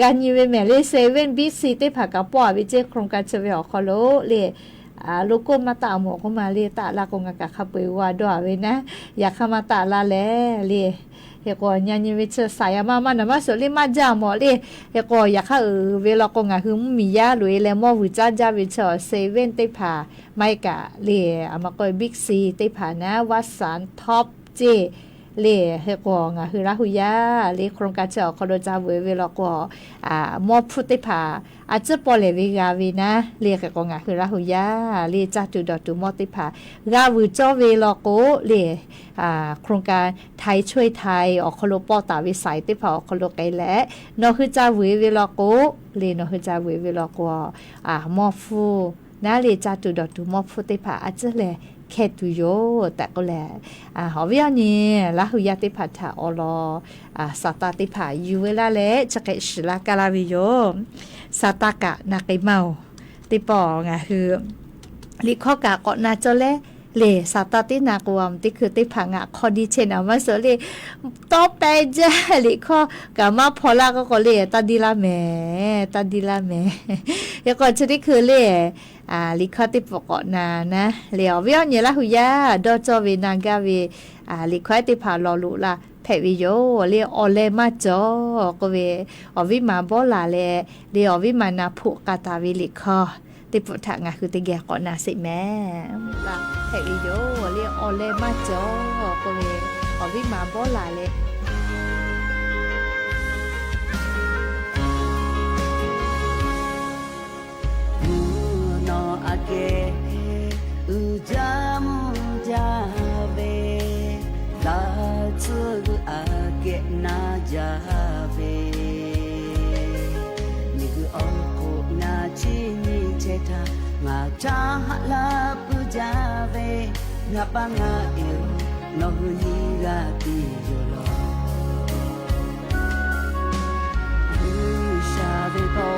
กันยูเวแม่เล่เซเว่นบิ๊กซีได้ผักกระป๋อวิเจโครงการเชเวอคอโลเล่โลโก้มาตาหมอก็มาเล่ตาลากงกะขับไปว่าด้วยเวนะอยากเข้ามาตาลาแลเล่เฮก็ยันยูเวเชสายมานะมาสลิมาจาหมอเล่เฮก็อยากเข้าเวลากงกะคือมียาลุยแล้วมอวิจ้าวิเชเซเว่นได้ผ่าไม่กะเล่มาก็บิ๊กซีได้ผ่านะวัดสันท็อปเจเลเฮกองคือราหุยาเลโครงการเจาะคอโดจาเวเวลกมอพุติภาอาจจะปอเลวิกาวีนะเลเฮกองคือราหุยาเลจัตุดอตุมอติภากาวูจอเวลโกเลโครงการไทยช่วยไทยออกคโลปอตาวิสัยติภาออกคโลไกและนอคือจาเวเวลโกเลนอคือจาเวเวลกมอฟูนะเลจัตุดอตุมอพุติภาอาจจะเลแค่ตุโยแต่ก็แหละหอวิญญาณีละหุยาติพัฒนาอลสตาติภาอยู่เวลาเละจะเกิดศิลากาลาวิโยสตากะนักเมาติปองคือลิข้อกะเกาะนาจเลเลสตาตินากวมติคือติพังคอดีเชนเอามาสเลต่อไปจะลิข้อกะมาพอลาก็เลตาดีลาแม่แล้วก็จะได้คือเลลิคอติปกนานะเหลียวเวียนเยละหุยาดอจอเวนากาเวลิคอติพาลอลุละเพวิโยเลียอเลมาจอก็เวอวิมาบอลาเลเลียอวิมานาพุกาตาวิลิคอติปทางคือติแกก่อนนาสิแม่ละเพวิโยเลียอเลมาจอก็เวอวิมาบอลาเลAke ujam jave la tsugu ake na jave nigu oko na chi ni cheta nga cha la pu jave nga pa nga eu no ni ga ti yo lo shave po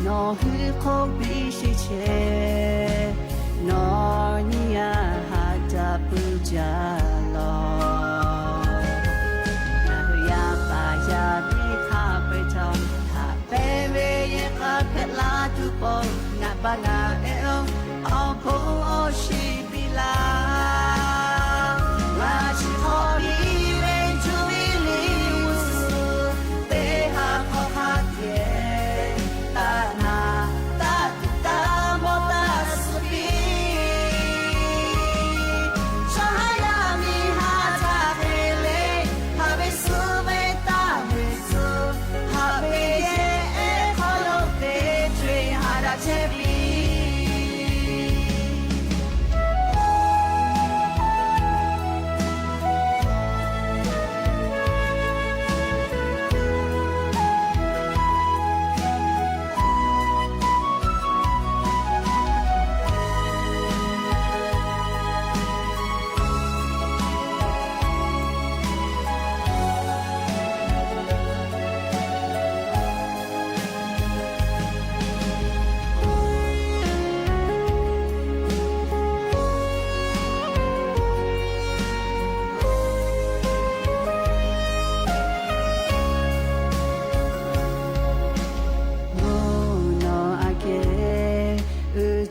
no hu ko bi shi che no ni ya ha ta pu ja lo na hu ya pa ya ni kha pe chong ha pe ve ye kha phet la tu po na ba na e o ko o shi bi la wa shi ho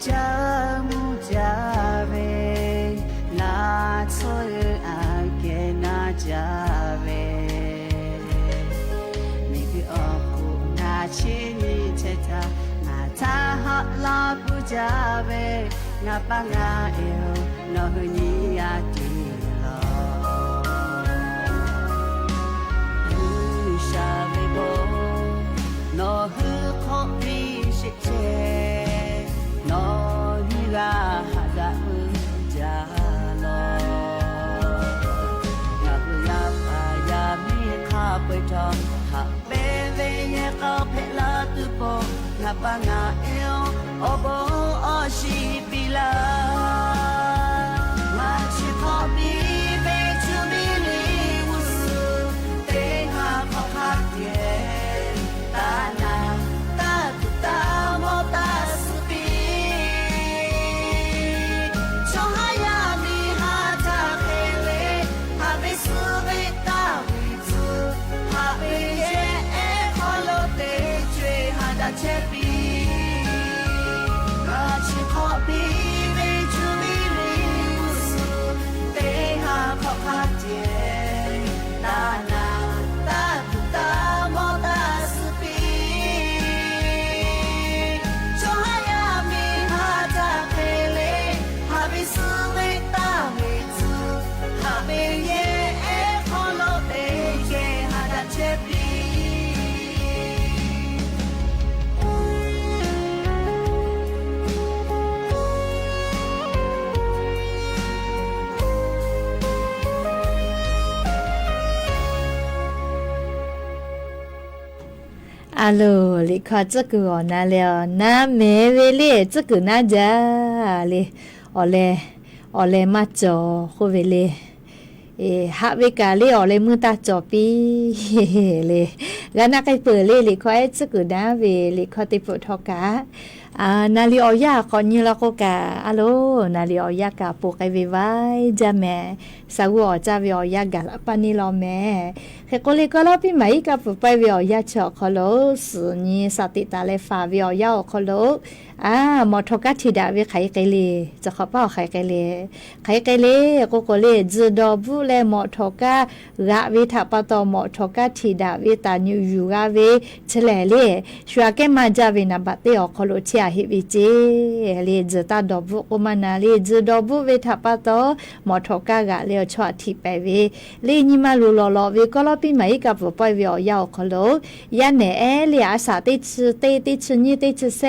จามูจาเวนาโซอาเกนาจาเวนี่คือออกกูนาชินิเชตานาทาฮัลลาปูจาเวงาปังอาเอวโนหุนีอาติลอชาเวโบโนหุคอมีชิเชโนฮิลาฮัดาอุจาโลยาบุยาปายามีคาเปทอฮาเบเวเยกาเพลาตุโปงาปังอาเอวโอโบโอชิปิลามาชิคอบีเบจูบิลีวุสุเตหาขอคักเยตานาตาตุตาโมตาสุปีชอฮายามีฮาทาเคเลฮาเบสุเบตาวิจูฮาเบเยเอคอโลเตจเวฮาดาเชปีBe to be live, they have a party. Tana, tata, moda, supi. Johaya mi hata kele, habi suwe tawe tu, habi ye e kolo te ke hada chepi.阿罗，你看这个哦，那了，那没为嘞，这个那家嘞，哦嘞嘛做，好为嘞，哈为咖嘞，哦嘞木打做比，嘿嘿嘞，然后那个本嘞，你看这个那为，你看的不讨价。นาลีออยาก่อนนี้แล้วก็กะอะโลนาลีออยากะปลูกไอวิไว้จ้าแม่สาวอจ้าวิออยากะละปานี่ลอแม่เฮโกเลก็ลอพี่ไหมกะปลูกไปวิออยาชอคอโลสุนีสติตาเลฟาวิออยาคอโลมอทกะทิดาวิไขไกเลจะขอเป้าไขไกเลโกเลจืดอบุเลมอทกะกะวิทาปะตอมอทกะทิดาวิตานิยูกะเวเฉลเลชัวแกมาจาวินาบัตเตอคอโลเชียฮิวิเจเลจตาดอบุกุมานาเลจืดอบุเวทาปะตอมอทกะกะเลชอทิไปเวเลนิมาลูลอลอเวก็ลอปีไหมกะปลูกไปวิออยาคอโลยะเนเอเลอาสาติชนี่ติชเซ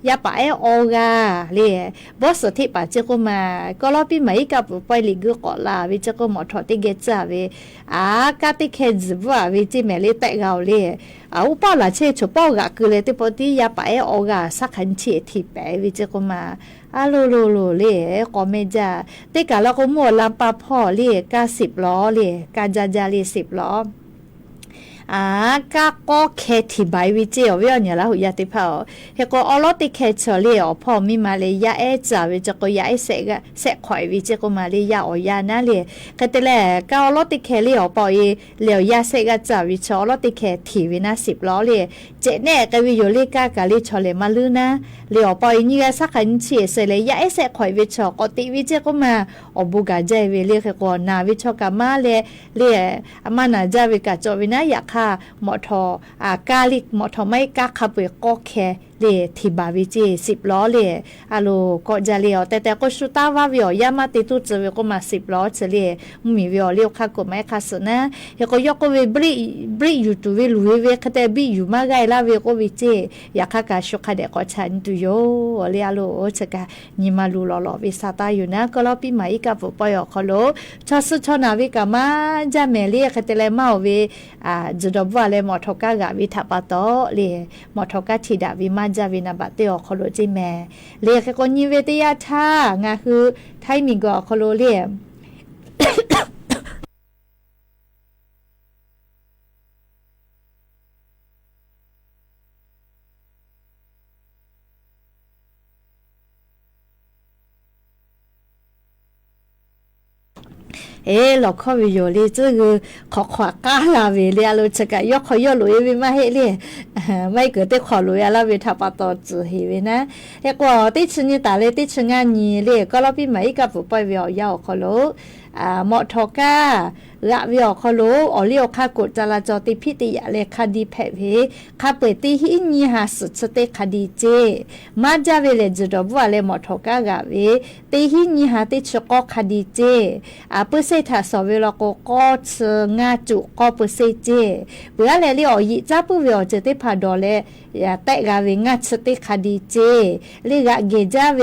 ยะปะโอกาเลยบอสที่ป่าเจ้าก็มาก็รอปีใหม่กับไปลิกก็ลาวิเจ้าก็หมดทอดที่เกจ้าวิกาติเคจิบัววิจิเมลิแต่เกาเลยอุปละเชชุปอกะคือเลยที่ปฏิยาไปโอกาสักขันเชที่ไปวิเจ้าก็มาโลเลยก็ไม่จ้าแต่กะเราก็มัวลำปาพ่อเลยกา10 ล้อเลยกาจาเลย10 ล้อกแค่ที่ใบวิจิเอาไว้เนี่ยแล้วหัวยาติเผาเฮก็อลอติแค่เฉลี่ยพอมีมาเลยยาจ่าวิจะก็ยาเสกข่อยวิจิก็มาเลยยาอยานะเลยก็แต่แหละก็อลอติแค่เลี้ยวปอยเหลียวยาเสกจ่าวิชอลอติแค่ที่วินะ10 ล้อเลยเจเน่ก็วิโยลิกากะลิชอเลมาลือนะเหลียวปอยนี่ก็สักขันเฉียเสเลยยาเสกข่อยวิชอก็ติวิจิก็มาบุกาใจวิเลยก็นาวิชอกามาเลยอามานาจาวิกาจวินะอยากหมอทอกาลิกหมอทอไม่กาขับเวก็แค่เลที่บาวิจิ10 ล้อเลยโลก็จะเลี้ยวแต่ก็สุตาว่าวิอยามาติตุจะเวก็มา10 ล้อเฉลี่ยมีวิอเลี้ยวค่ะก็ไม่ค่ะสนะเฮก็ยกก็เวบริอยู่ตัวเวลุเวคแต่บิอยู่มาไกลละเวก็วิจิอยากค่ะชุกค่ะเด็กก็ฉันตุโยเลี้ยโลจะกะนิมาลูลอวิสาตาอยู่นะก็รอปีใหม่กับปอยอคโลชอสุชอนาวิกามาจะเมเลียค่ะแต่เลยมาเวจุดว่าเลยหมอทกะกะวิทัปะโตเลยหมอทกะทิดาวิมาจาวินาบัตเตอคอโลจิแม่เรียกคนยิเวตยาชางาคือไทยมีก็คอโลเลีย老靠为有哩这个考嘎啦为了咯，这个要考要路为嘛嘿哩，ไม่เกิดได้ขอลุยแล้วเวทาปตอจือเฮเวนะเฮกว่าติชนี่ตาเลติชงานนี่เลก็เราพี่ไหมกับผู้ไปเวียวยาวขอโลเหมาะทอก้าละเวียขอโลอเลียวค่ากฎจราจรติพิติยะเลคดีแพเพค่าเปิดตีหินี่หาสุดสเตคดีเจมาจาเวเลจุดบัวเลเหมาะทอกากะเวตีหินี่หาติชกอคดีเจเปอร์เซถ้าสอบเวลาก็เชงาจุก็เปอร์เซเจเบื่อเลลีอยิจ้าผู้เวียจะได้พาดอเลอย่าแตะกาเวงัดสเตคดีเจลีกะเกจาเว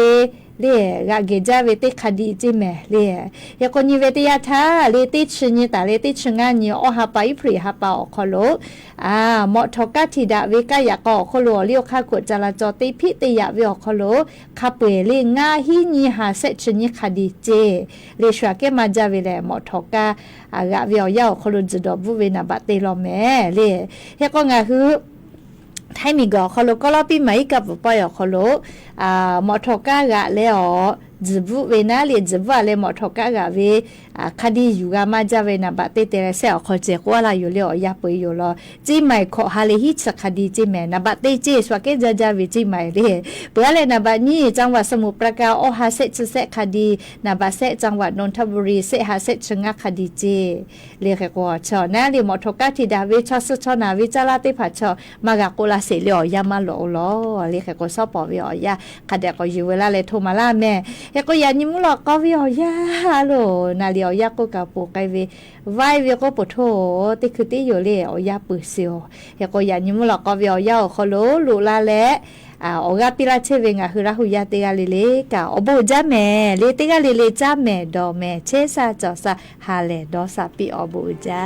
เลกะเกจาเวติคดีจิแม่เลยาคนนี้เวติยาทาเลติชนี่ตาเลติชงานนี่อหาไปพริหาปาอคโลเหมาะทอกาธิดาเวกายากอคโลเลียวค่ากฎจราจรติพิติยะเวอคโลคาเปเลงาหินี่หาเซชนี่คดีเจเลชวาเกมาจาเวเลเหมาะทอกากะเวียคโลจุดบุเวนะบะเตลอแม่เลยเฮก็งาคือไทยมีก็คโลก็รอปีใหม่กับปอยคโลเหมาะทอกากะแล้วจิบุเวนะเลจิบุอะไรเหมาะทอกากะเวคดีอยู่กามาจาเวนะบะเตเตเสอขอเจกว่าลาอยู่เลยยาปยอยู่ลอจิใหม่ขอฮาเลฮิตคดีจิแม่นะบะเตเจสวาเกจาเวจิใหม่เลยเปื่อเลยนะบะนี้จังหวัดสมุทรปราการฮาเซเซคดีนะบะเซจังหวัดนนทบุรีเซฮาเซชงะคดีเจเรียกว่าชอนะเลเหมาะทอกาธิดาเวชอสชอนาวิจาราติผัดชอมากะโกลาเสเลยยามาโลลอเรียกว่าซอปอเวียยาคดีก็อยู่เวลาเลยโทรมาล่าแม่เฮก็ยานิมุลก็เวียยาโลนาเลียวยาก็กับปูไกเวไว้เวียก็ปวดโถติคือติอยู่เลยยาปือเสียวเฮก็ยานิมุลก็เวียยาขโลลุลาและออกาปิลาเชเวงะคือราหุยาเตกาเลเลกะอโบจาแม่เลเตกาเลเลจาแม่ดอแม่เชซาจอซาฮาเลดอซาปิอโบจา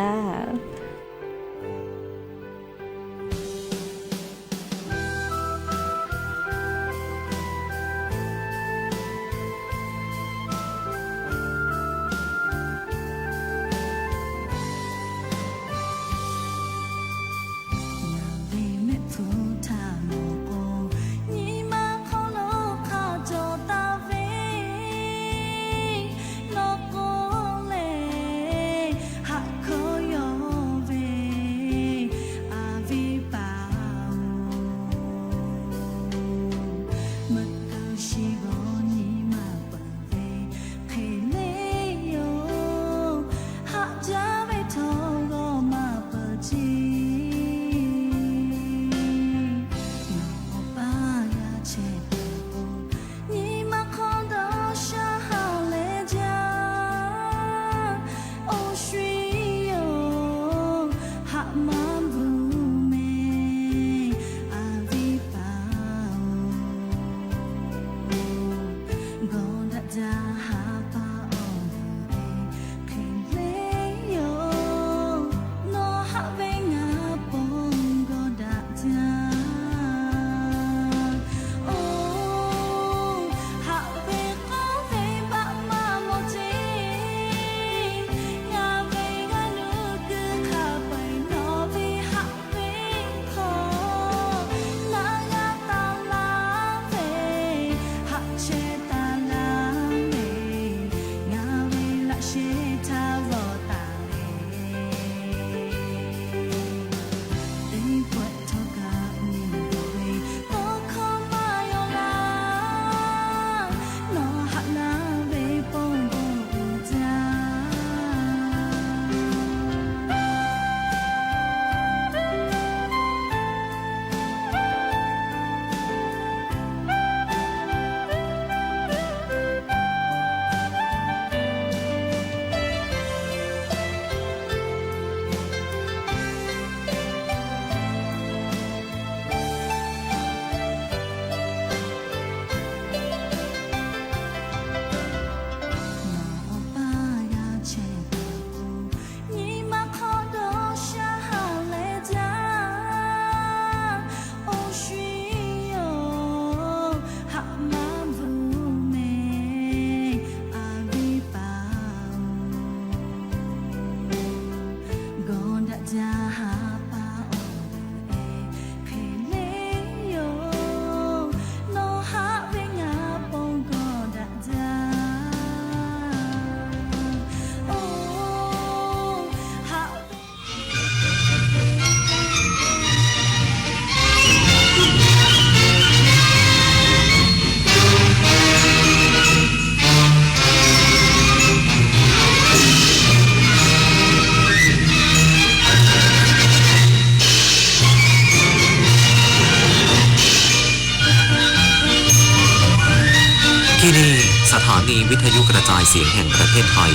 ที่นี่สถานีวิทยุกระจายเสียงแห่งประเทศไทย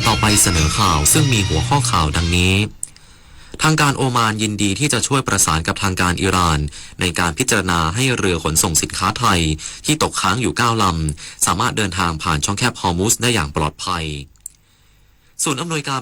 ต่อไปเสนอข่าวซึ่งมีหัวข้อข่าวดังนี้ทางการโอมานยินดีที่จะช่วยประสานกับทางการอิหร่านในการพิจารณาให้เรือขนส่งสินค้าไทยที่ตกค้างอยู่9 ลำสามารถเดินทางผ่านช่องแคบฮอร์มุสได้อย่างปลอดภัยศูนย์อำนวยการ